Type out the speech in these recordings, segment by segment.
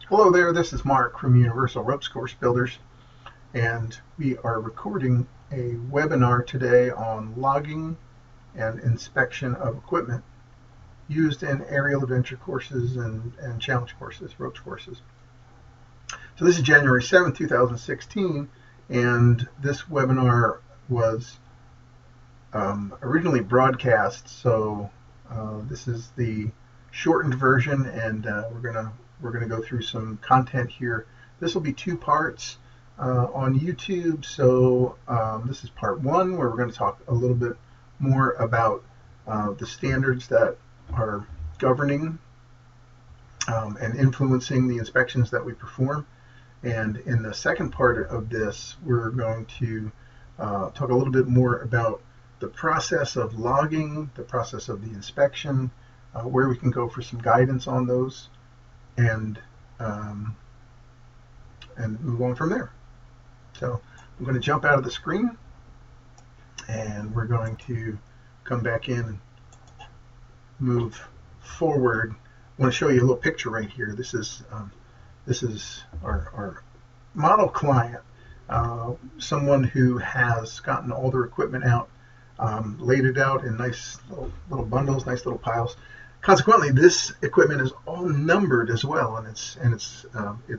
Hello there, this is Mark from Universal Ropes Course Builders, and we are recording a webinar today on logging and inspection of equipment used in aerial adventure courses and challenge courses, ropes courses. So this is January 7th, 2016, and this webinar was originally broadcast, so this is the shortened version, and we're gonna go through some content here. This will be two parts on YouTube. So this is part one, where we're going to talk a little bit more about the standards that are governing and influencing the inspections that we perform. And in the second part of this, we're going to talk a little bit more about the process of logging, the process of the inspection, where we can go for some guidance on those, and um, and move on from there. So I'm going to jump out of the screen, and we're going to come back in and move forward. I want to show you a little picture right here. This is our model client, someone who has gotten all their equipment out, laid it out in nice little bundles, nice little piles. Consequently, this equipment is all numbered as well, and it's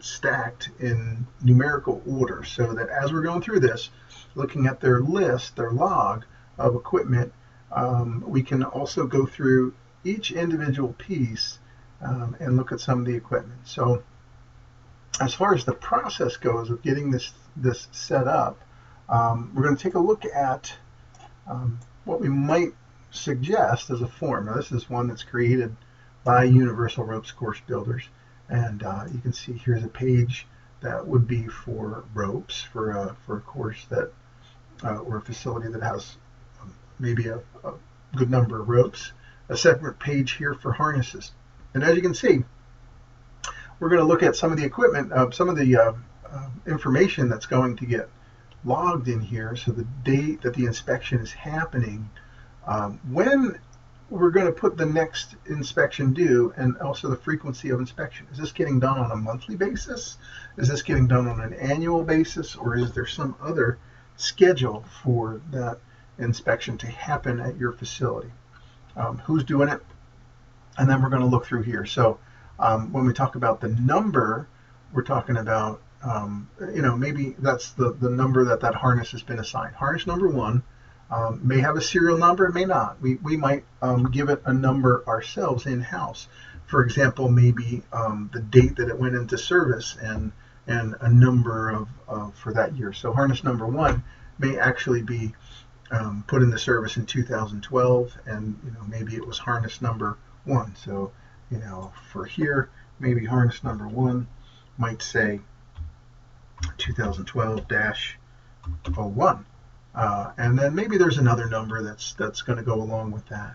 stacked in numerical order, so that as we're going through this, looking at their list, their log of equipment, we can also go through each individual piece and look at some of the equipment. So as far as the process goes of getting this set up, we're going to take a look at what we might suggest as a form. Now, this is one that's created by Universal Ropes Course Builders, and you can see here's a page that would be for ropes for a course that or a facility that has maybe a good number of ropes. A separate page here for harnesses, and as you can see, we're going to look at some of the equipment, some of the information that's going to get logged in here. So the date that the inspection is happening, when we're going to put the next inspection due, and also the frequency of inspection. Is this getting done on a monthly basis? Is this getting done on an annual basis? Or is there some other schedule for that inspection to happen at your facility? Who's doing it? And then we're going to look through here. So when we talk about the number, we're talking about, maybe that's the number that harness has been assigned. Harness number one may have a serial number, it may not. We might give it a number ourselves in-house. For example, maybe the date that it went into service and a number for that year. So harness number one may actually be put into service in 2012, and maybe it was harness number one. So for here, maybe harness number one might say 2012-01. And then maybe there's another number that's going to go along with that.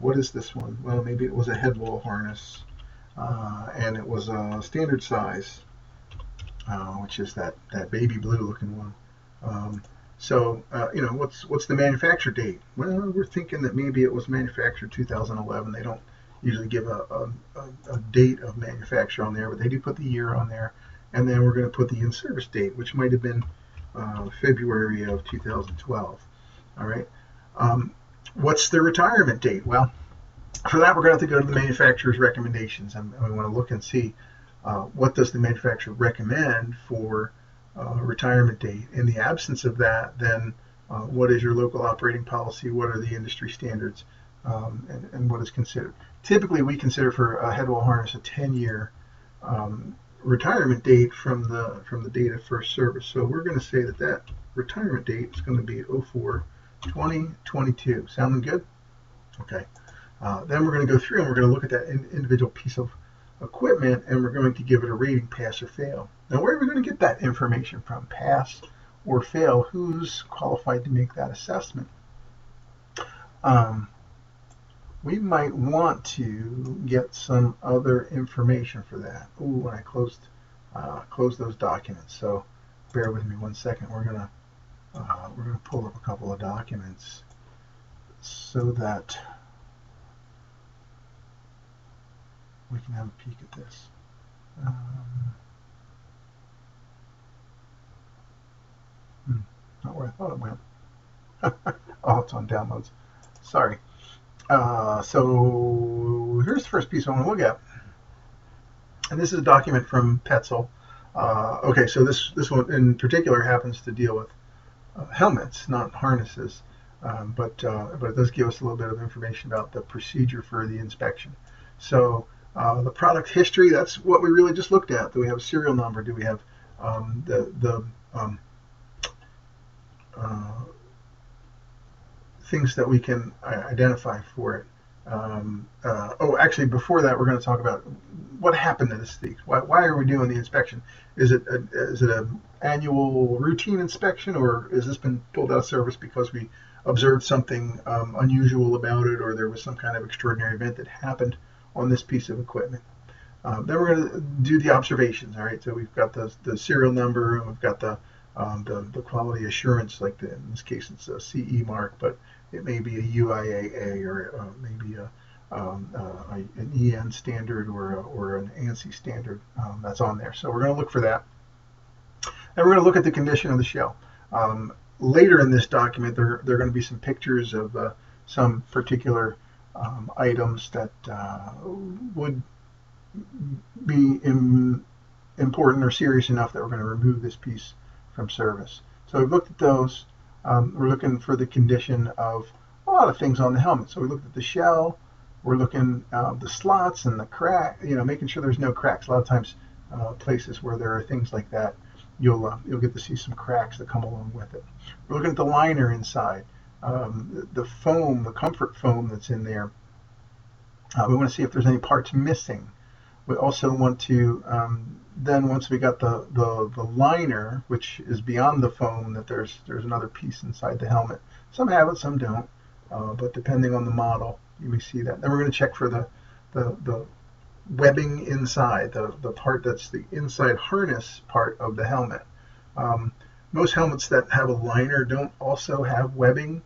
What is this one? Well, maybe it was a head wall harness, and it was a standard size, which is that baby blue looking one. What's the manufacture date? Well, we're thinking that maybe it was manufactured 2011. They don't usually give a date of manufacture on there, but they do put the year on there. And then we're going to put the in-service date, which might have been February of 2012. All right. What's the retirement date? Well, for that, we're going to have to go to the manufacturer's recommendations, and we want to look and see what does the manufacturer recommend for retirement date. In the absence of that, then what is your local operating policy? What are the industry standards, and what is considered? Typically, we consider for a head wall harness a 10-year retirement date from the date of first service. So we're going to say that retirement date is going to be 04/2022. Sounding good? Okay. Then we're going to go through and we're going to look at that individual piece of equipment, and we're going to give it a rating, pass or fail. Now, where are we going to get that information from? Pass or fail? Who's qualified to make that assessment? We might want to get some other information for that. Ooh, and I closed those documents. So bear with me one second. We're gonna pull up a couple of documents so that we can have a peek at this. Not where I thought it went. Oh, it's on downloads. Sorry. So here's the first piece I want to look at. And this is a document from Petzl. Okay, so this one in particular happens to deal with helmets, not harnesses, but it does give us a little bit of information about the procedure for the inspection. So the product history, that's what we really just looked at. Do we have a serial number? Do we have the things that we can identify for it? Actually, before that, we're going to talk about what happened to this thief. Why are we doing the inspection? Is it an annual routine inspection, or has this been pulled out of service because we observed something unusual about it, or there was some kind of extraordinary event that happened on this piece of equipment? Then we're going to do the observations. All right, so we've got the serial number, and we've got the quality assurance, like in this case it's a CE mark, but it may be a UIAA or maybe an EN standard or an ANSI standard that's on there. So we're going to look for that. And we're going to look at the condition of the shell. Later in this document, there are going to be some pictures of some particular items that would be important or serious enough that we're going to remove this piece from service. So we've looked at those. We're looking for the condition of a lot of things on the helmet. So we looked at the shell. We're looking at the slots and the crack, making sure there's no cracks. A lot of times, places where there are things like that, you'll get to see some cracks that come along with it. We're looking at the liner inside, the foam, the comfort foam that's in there. We want to see if there's any parts missing. We also want to then, once we got the liner, which is beyond the foam, that there's another piece inside the helmet. Some have it, some don't, but depending on the model, you may see that. Then we're going to check for the webbing inside, the part that's the inside harness part of the helmet. Most helmets that have a liner don't also have webbing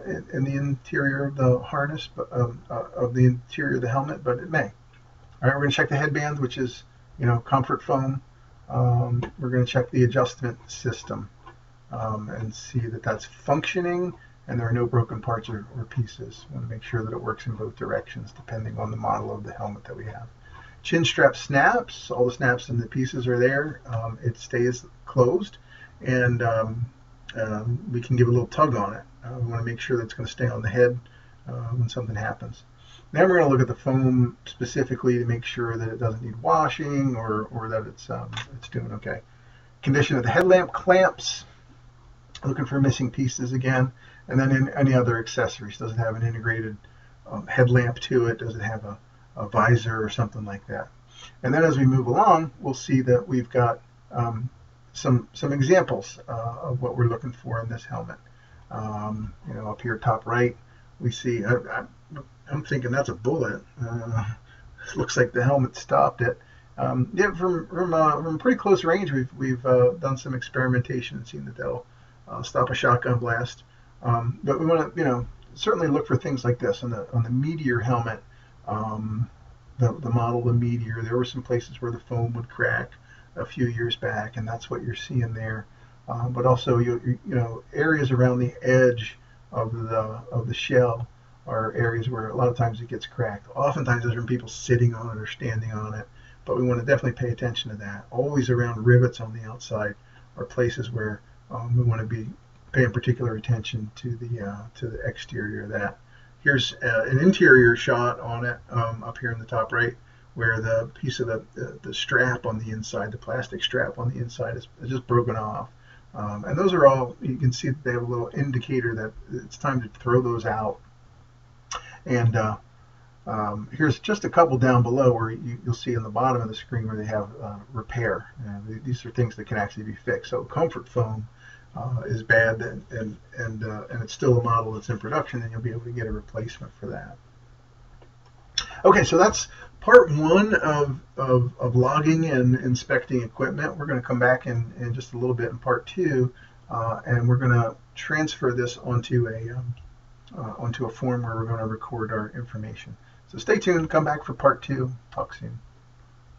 in the interior of the harness, of the interior of the helmet, but it may. All right, we're going to check the headband, which is comfort foam. We're going to check the adjustment system and see that that's functioning and there are no broken parts or pieces. We want to make sure that it works in both directions depending on the model of the helmet that we have. Chin strap snaps, all the snaps and the pieces are there. It stays closed, and we can give a little tug on it. We want to make sure that it's going to stay on the head when something happens. Then we're going to look at the foam specifically to make sure that it doesn't need washing or that it's doing okay. Condition of the headlamp clamps, looking for missing pieces again, and then any other accessories. Does it have an integrated headlamp to it? Does it have a visor or something like that? And then as we move along, we'll see that we've got some examples of what we're looking for in this helmet. Up here top right, we see, I'm thinking that's a bullet. It looks like the helmet stopped it. From pretty close range, we've done some experimentation and seen that they'll stop a shotgun blast. But we want to, certainly look for things like this on the Meteor helmet. The model, the Meteor, there were some places where the foam would crack a few years back, and that's what you're seeing there. But also, areas around the edge of the shell are areas where a lot of times it gets cracked. Oftentimes, there's people sitting on it or standing on it, but we want to definitely pay attention to that. Always around rivets on the outside are places where we want to be paying particular attention to the exterior of that. Here's an interior shot on it up here in the top right, where the piece of the strap on the inside, the plastic strap on the inside, is just broken off. And those are all, you can see that they have a little indicator that it's time to throw those out. And here's just a couple down below where you'll see in the bottom of the screen where they have repair. These are things that can actually be fixed. So comfort foam is bad, and it's still a model that's in production, and you'll be able to get a replacement for that. Okay, so that's part one of logging and inspecting equipment. We're going to come back in just a little bit in part two, and we're going to transfer this onto a form where we're going to record our information. So stay tuned, come back for part two. Talk soon.